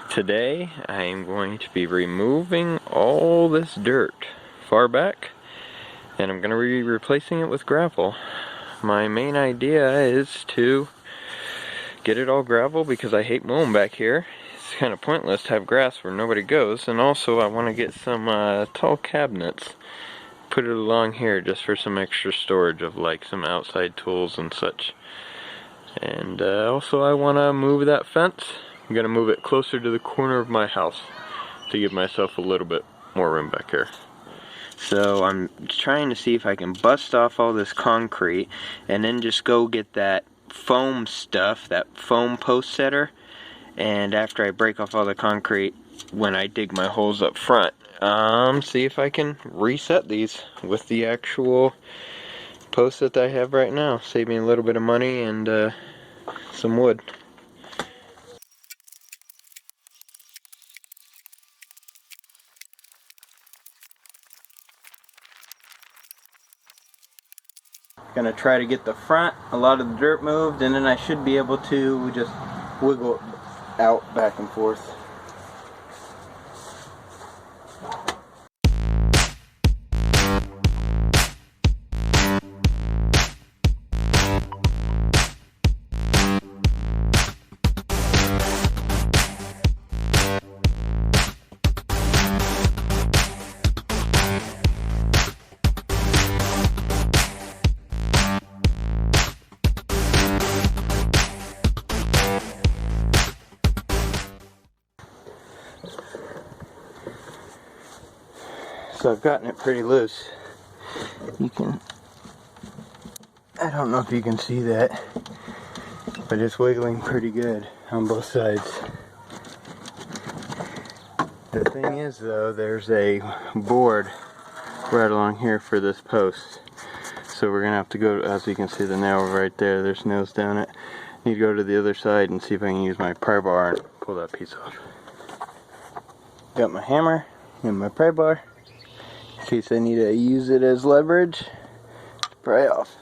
Today I am going to be removing all this dirt far back, and I'm going to be replacing it with gravel. My main idea is to get it all gravel because I hate mowing back here. It's kind of pointless to have grass where nobody goes, and also I want to get some tall cabinets, put it along here just for some extra storage of like some outside tools and such. And also I want to move that fence. I'm going to move it closer to the corner of my house to give myself a little bit more room back here. So I'm trying to see if I can bust off all this concrete and then just go get that foam stuff, that foam post setter, and after I break off all the concrete, when I dig my holes up front, see if I can reset these with the actual post that I have right now. Save me a little bit of money and some wood. Gonna try to get the front, a lot of the dirt moved, and then I should be able to just wiggle out back and forth. So I've gotten it pretty loose. I don't know if you can see that, but it's wiggling pretty good on both sides. The thing is though, there's a board right along here for this post. So we're gonna have to go, as you can see the nail right there, there's nails down it. Need to go to the other side and see if I can use my pry bar and pull that piece off. Got my hammer and my pry bar, in case I need to use it as leverage to pry off.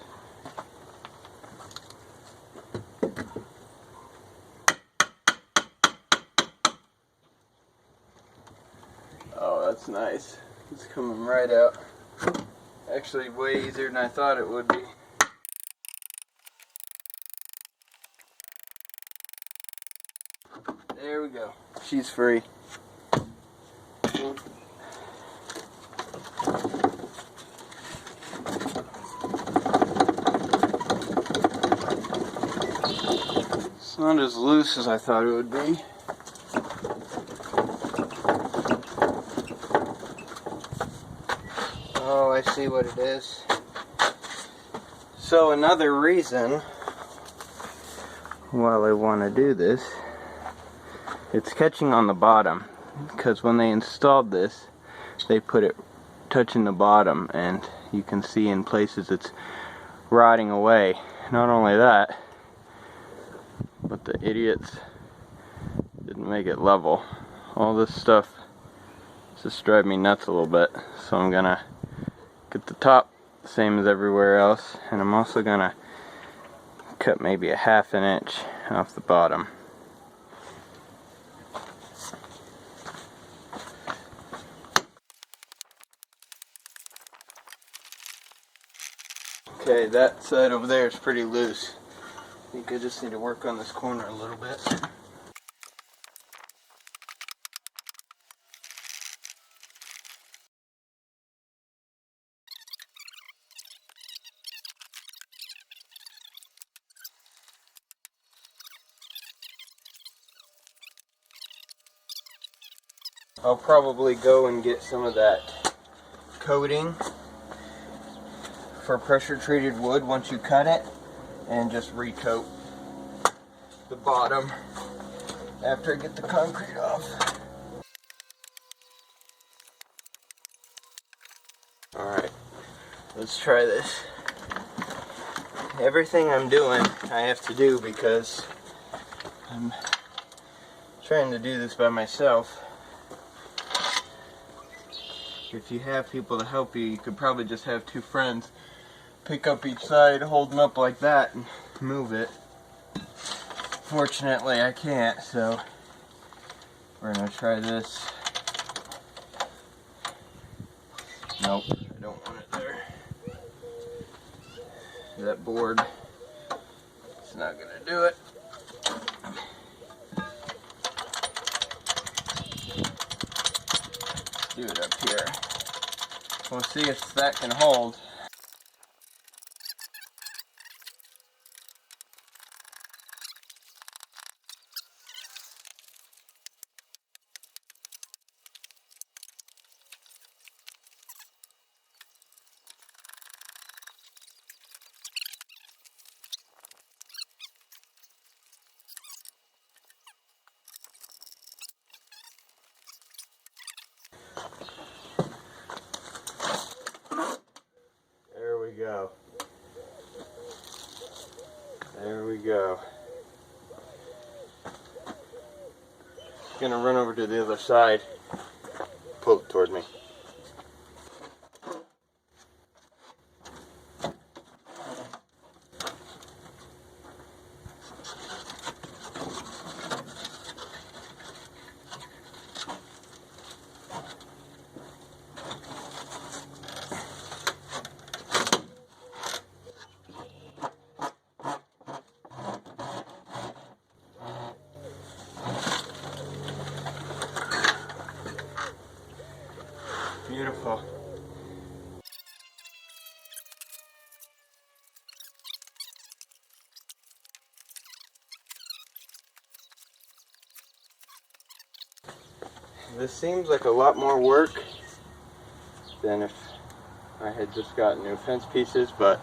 Oh, that's nice. It's coming right out. Actually, way easier than I thought it would be. There we go. She's free. It's not as loose as I thought it would be. Oh, I see what it is. So another reason why I want to do this, it's catching on the bottom, because when they installed this, they put it touching the bottom, and you can see in places it's rotting away. Not only that, but the idiots didn't make it level. All this stuff just drives me nuts a little bit, so I'm gonna get the top the same as everywhere else, and I'm also gonna cut maybe 1/2 inch off the bottom. Okay, that side over there is pretty loose. I think I just need to work on this corner a little bit. I'll probably go and get some of that coating for pressure treated wood once you cut it, and just recoat the bottom after I get the concrete off. Alright, let's try this. Everything I'm doing I have to do because I'm trying to do this by myself. If you have people to help you, you could probably just have 2 friends pick up each side, hold them up like that, and move it. Fortunately, I can't, so We're gonna try this. Nope, I don't want it there. That board, it's not gonna do it. Do it up here. We'll see if that can hold. There we go. There we go. Gonna run over to the other side. Pull it toward me. Beautiful. This seems like a lot more work than if I had just got new fence pieces, but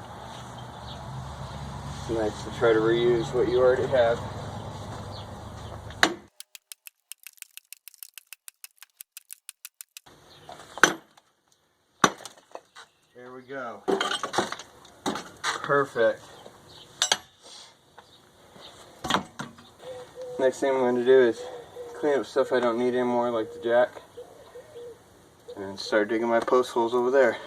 it's nice to try to reuse what you already have. There we go. Perfect. Next thing I'm going to do is clean up stuff I don't need anymore, like the jack, and start digging my post holes over there.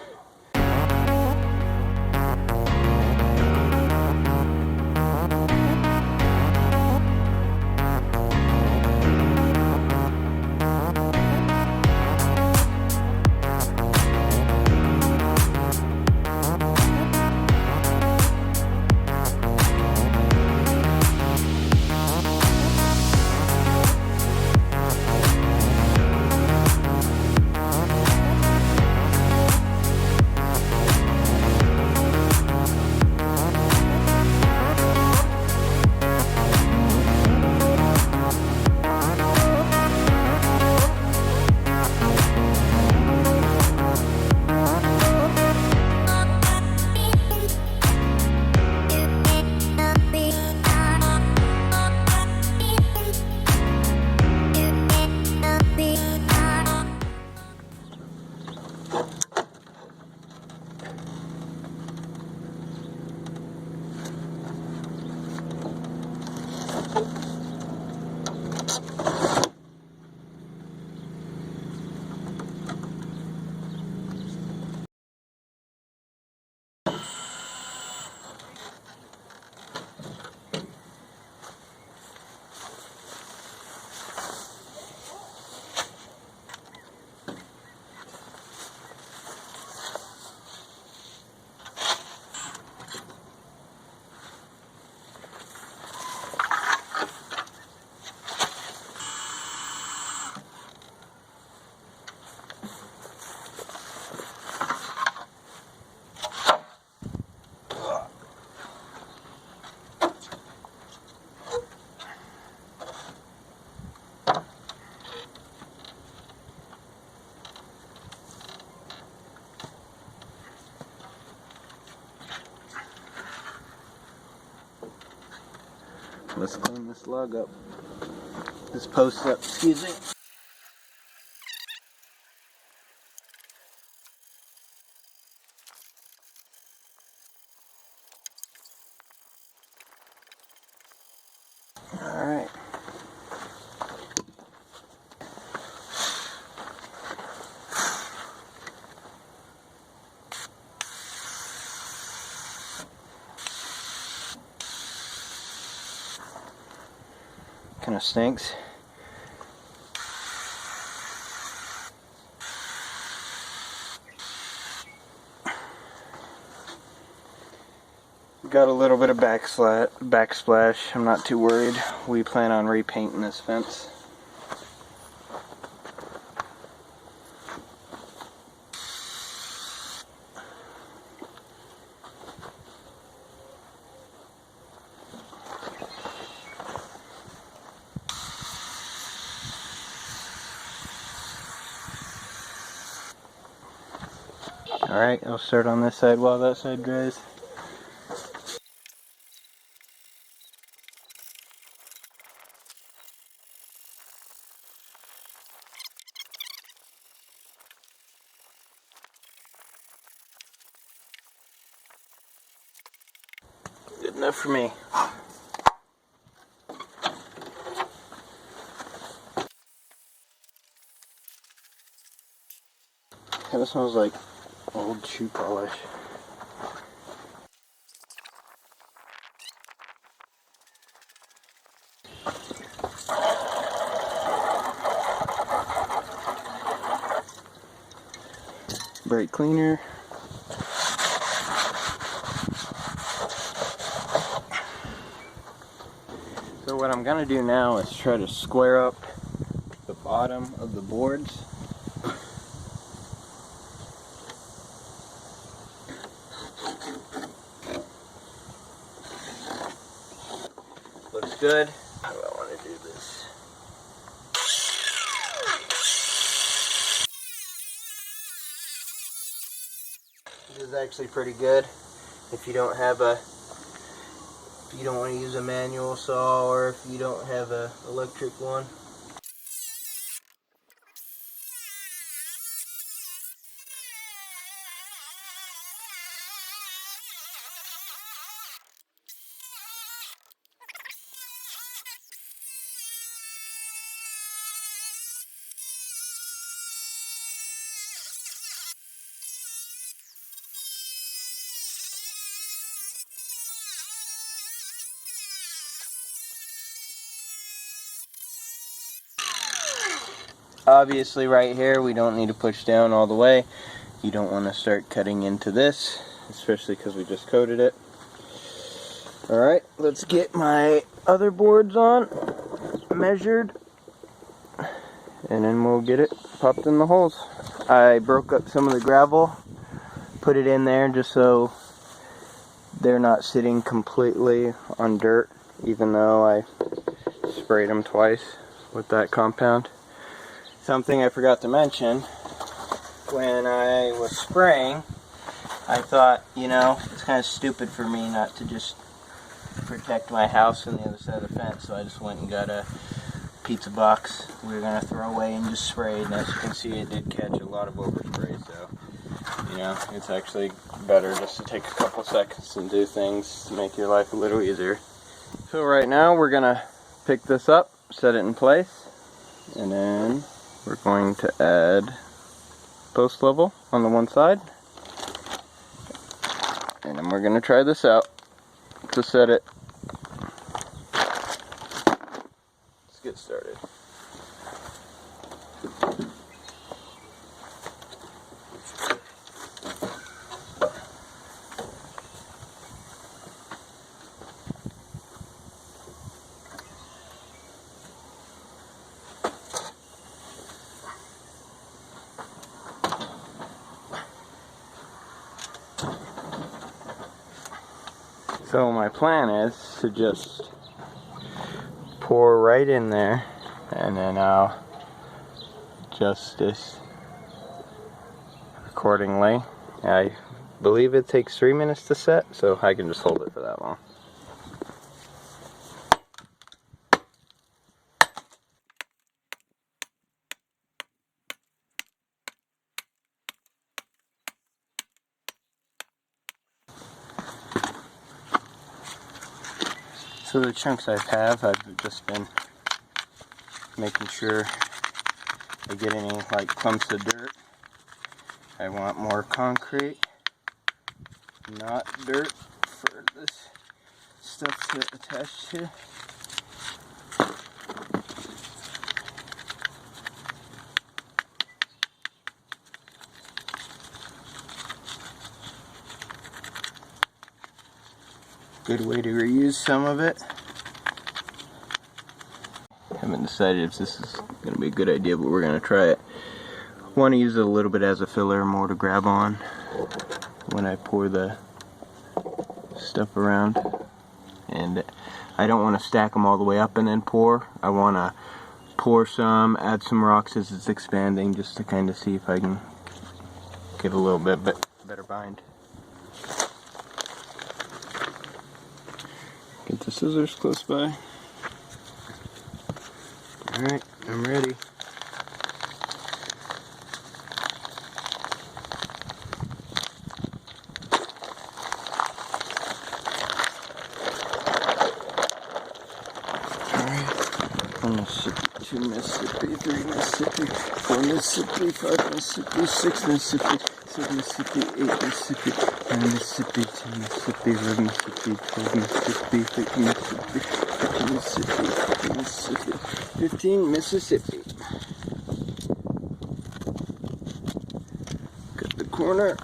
Let's clean this log up. This post up, excuse me. Alright. Kind of stinks. Got a little bit of backsplash. I'm not too worried. We plan on repainting this fence. Alright, I'll start on this side while that side dries. Good enough for me. Kind of smells like old shoe polish. Brake cleaner. So what I'm gonna do now is try to square up the bottom of the boards. Looks good. How do I want to do this? This is actually pretty good. If you don't have if you don't want to use a manual saw, or if you don't have an electric one. Obviously right here we don't need to push down all the way. You don't want to start cutting into this, especially because we just coated it. Alright, let's get my other boards on, measured, and then we'll get it popped in the holes. I broke up some of the gravel, put it in there just so they're not sitting completely on dirt, even though I sprayed them twice with that compound. Something I forgot to mention, when I was spraying, I thought, you know, it's kind of stupid for me not to just protect my house on the other side of the fence, so I just went and got a pizza box we were going to throw away and just sprayed, and as you can see it did catch a lot of overspray, so, you know, it's actually better just to take a couple seconds and do things to make your life a little easier. So right now we're going to pick this up, set it in place, and then we're going to add post level on the one side, and then we're going to try this out to set it. Let's get started. So my plan is to just pour right in there, and then I'll adjust this accordingly. I believe it takes 3 minutes to set, so I can just hold it for that long. So the chunks I have, I've just been making sure I get any like clumps of dirt. I want more concrete, not dirt, for this stuff to attach to. Good way to reuse some of it. Haven't decided if this is going to be a good idea, but we're going to try it. Want to use it a little bit as a filler, more to grab on when I pour the stuff around. And I don't want to stack them all the way up and then pour. I want to pour some, add some rocks as it's expanding, just to kind of see if I can get a little bit better bind. Get the scissors close by. Alright, I'm ready. Mississippi, 2 Mississippi, 3 Mississippi, 4 Mississippi, 5 Mississippi, 6 Mississippi, 7 Mississippi, 8 Mississippi, 9 Mississippi, 10 Mississippi, 11 Mississippi, 12 Mississippi, 13 Mississippi, 14 Mississippi, 15 Mississippi, 15 Mississippi. Cut the corner.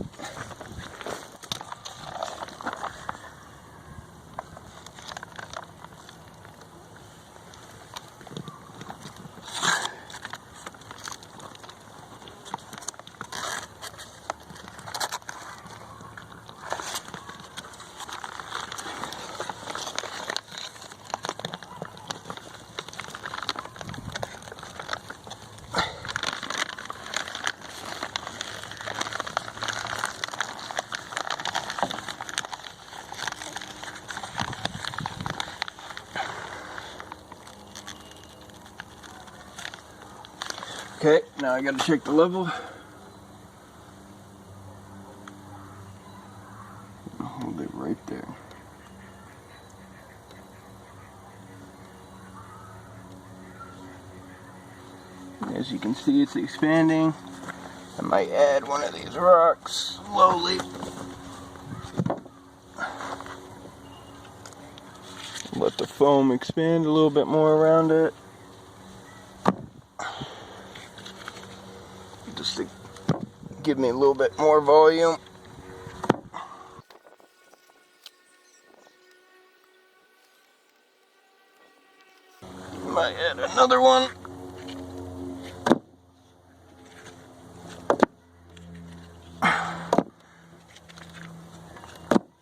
Okay, now I gotta check the level. I'll hold it right there. As you can see, it's expanding. I might add one of these rocks slowly. Let the foam expand a little bit more around it. Just to give me a little bit more volume. Might add another one.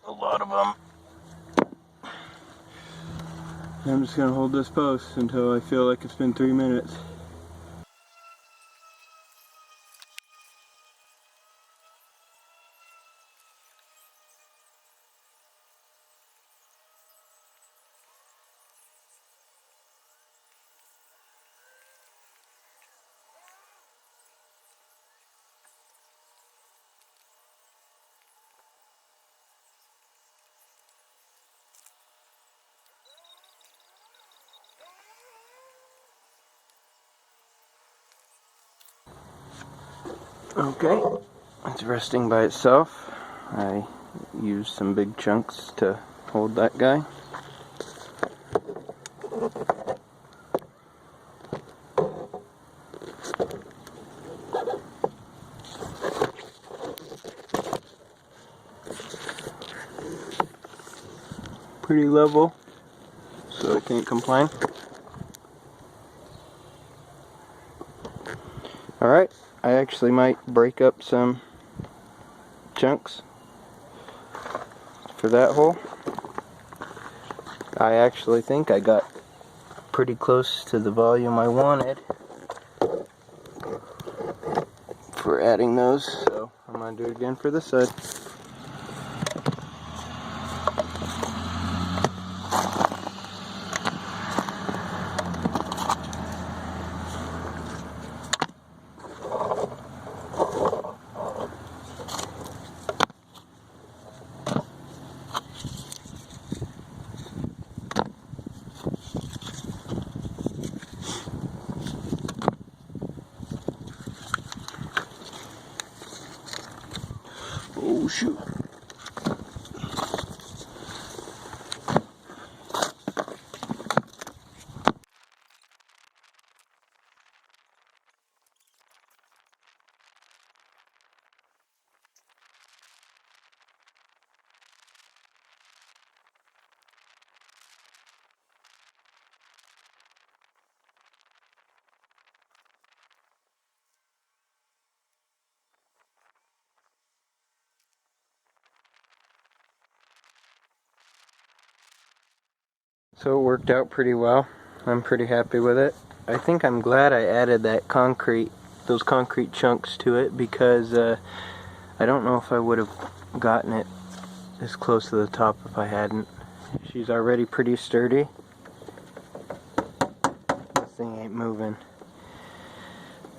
A lot of them. I'm just gonna hold this post until I feel like it's been 3 minutes. Okay, it's resting by itself. I used some big chunks to hold that guy. Pretty level, so I can't complain. Alright, I actually might break up some chunks for that hole. I actually think I got pretty close to the volume I wanted for adding those, so I'm going to do it again for this side. Oh shoot. So it worked out pretty well. I'm pretty happy with it. I think I'm glad I added that those concrete chunks to it, because I don't know if I would have gotten it this close to the top if I hadn't. She's already pretty sturdy. This thing ain't moving.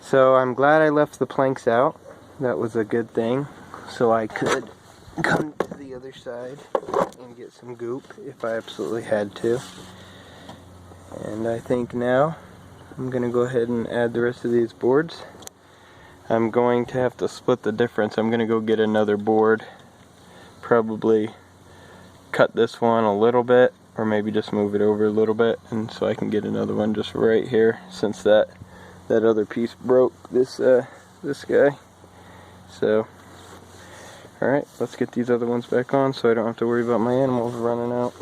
So I'm glad I left the planks out. That was a good thing. So I could come to the other side and get some goop if I absolutely had to. And I think now I'm going to go ahead and add the rest of these boards. I'm going to have to split the difference. I'm going to go get another board. Probably cut this one a little bit, or maybe just move it over a little bit, and so I can get another one just right here, since that other piece broke this guy. So alright, let's get these other ones back on so I don't have to worry about my animals running out.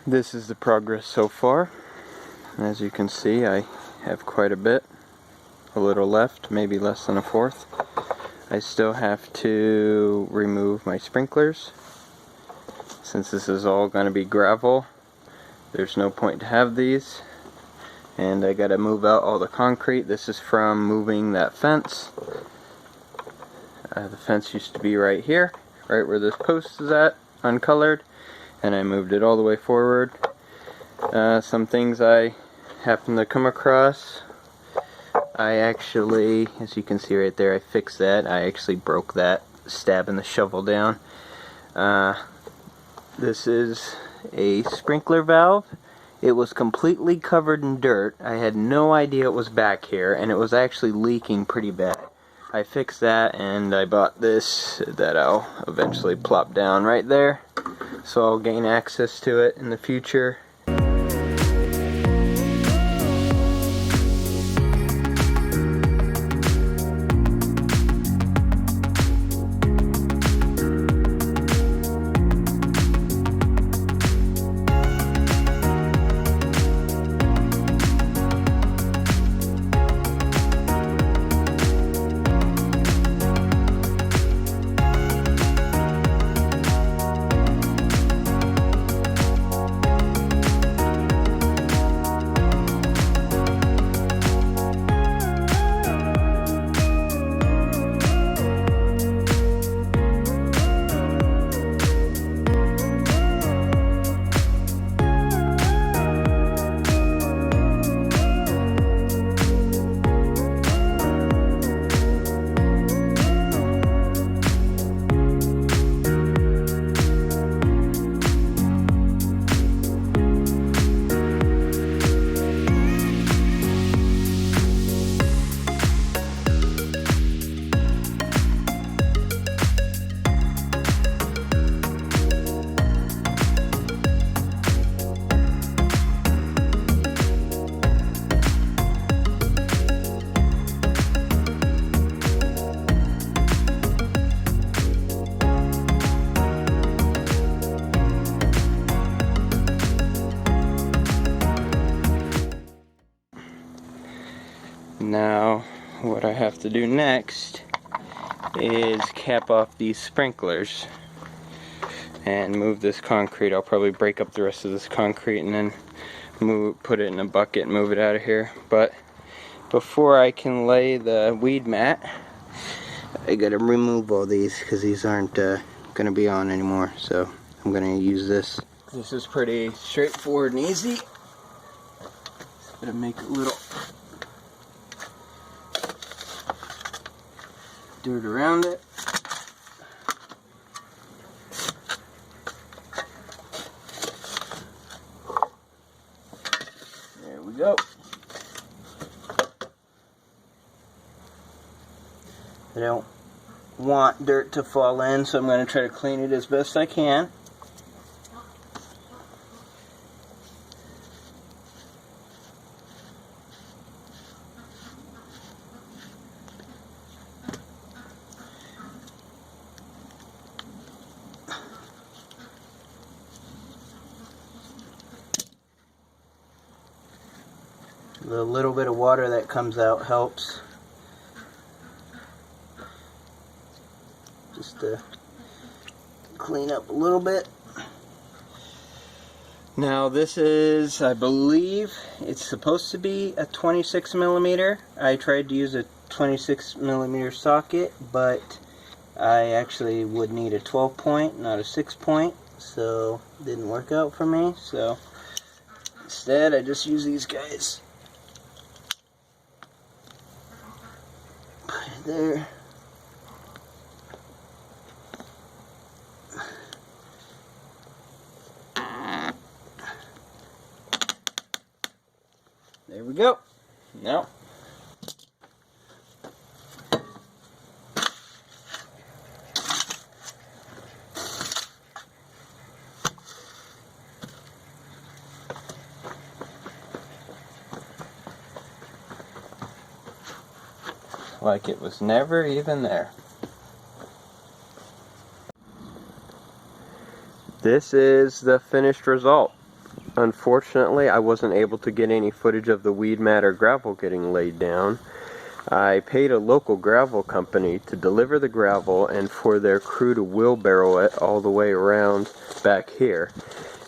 This is the progress so far. As you can see, I have quite a bit. A little left, maybe less than a fourth. I still have to remove my sprinklers. Since this is all going to be gravel, there's no point to have these. And I got to move out all the concrete. This is from moving that fence. The fence used to be right here, right where this post is at, uncolored. and I moved it all the way forward. Some things I happened to come across, I actually, as you can see right there, I fixed that. I actually broke that stabbing the shovel down. This is a sprinkler valve. It was completely covered in dirt. I had no idea it was back here, and it was actually leaking pretty bad. I fixed that, and I bought this that I'll eventually plop down right there, so I'll gain access to it in the future. Now, what I have to do next is cap off these sprinklers and move this concrete. I'll probably break up the rest of this concrete and then put it in a bucket and move it out of here. But before I can lay the weed mat, I gotta remove all these because these aren't gonna be on anymore. So I'm gonna use this. This is pretty straightforward and easy. Gonna make a little dirt around it. There we go. I don't want dirt to fall in, so I'm going to try to clean it as best I can. The little bit of water that comes out helps. Just to clean up a little bit. Now this is, I believe, it's supposed to be a 26 millimeter. I tried to use a 26 millimeter socket, but I actually would need a 12 point, not a 6 point, so it didn't work out for me. So instead I just use these guys. Put it there. There we go. Now, like it was never even there. This is the finished result. Unfortunately, I wasn't able to get any footage of the weed mat or gravel getting laid down. I paid a local gravel company to deliver the gravel and for their crew to wheelbarrow it all the way around back here.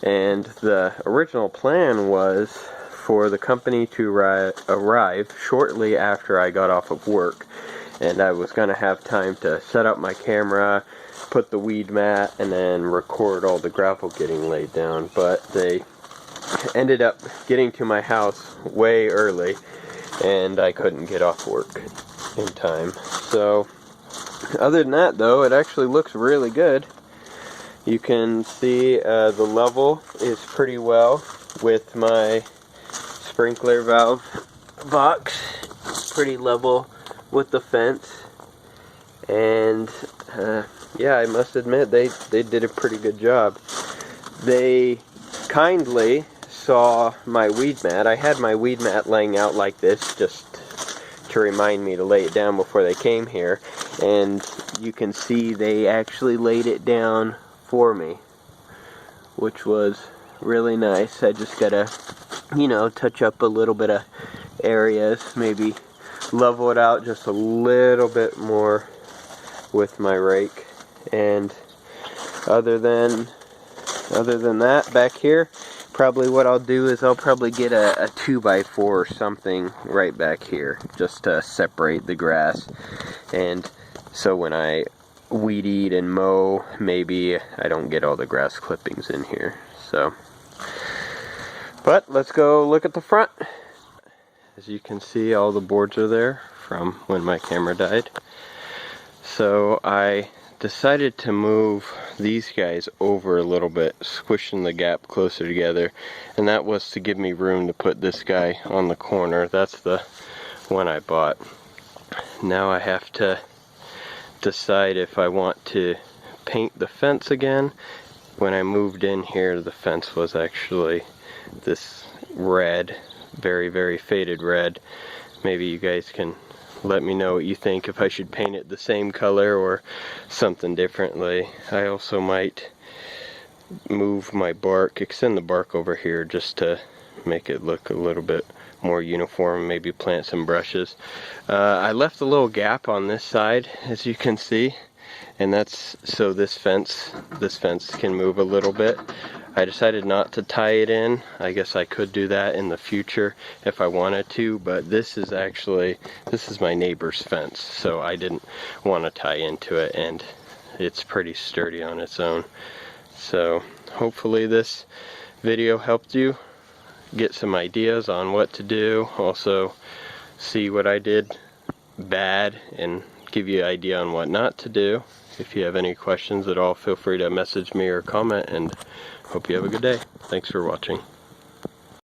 And the original plan was for the company to arrive shortly after I got off of work. and I was gonna have time to set up my camera, put the weed mat, and then record all the gravel getting laid down. But they ended up getting to my house way early, and I couldn't get off work in time. So other than that though, it actually looks really good. You can see the level is pretty well with my sprinkler valve box. Pretty level with the fence. And yeah, I must admit they did a pretty good job. They kindly saw my weed mat. I had my weed mat laying out like this just to remind me to lay it down before they came here. And you can see they actually laid it down for me, which was really nice. I just gotta, you know, touch up a little bit of areas, maybe level it out just a little bit more with my rake. And other than that, back here, probably what I'll do is I'll probably get a 2x4 or something right back here just to separate the grass, and so when I weed eat and mow, maybe I don't get all the grass clippings in here. So, but let's go look at the front. As you can see, all the boards are there from when my camera died. So I decided to move these guys over a little bit, squishing the gap closer together, and that was to give me room to put this guy on the corner. That's the one I bought. Now I have to decide if I want to paint the fence again. When I moved in here, the fence was actually this red, very, very faded red. Maybe you guys can let me know what you think, if I should paint it the same color or something differently. I also might move my bark, extend the bark over here just to make it look a little bit more uniform, maybe plant some brushes. I left a little gap on this side, as you can see, and that's so this fence can move a little bit. I decided not to tie it in. I guess I could do that in the future if I wanted to, but this is my neighbor's fence, so I didn't want to tie into it, and it's pretty sturdy on its own. So hopefully this video helped you get some ideas on what to do, also see what I did bad and give you an idea on what not to do. If you have any questions at all, feel free to message me or comment, and hope you have a good day. Thanks for watching.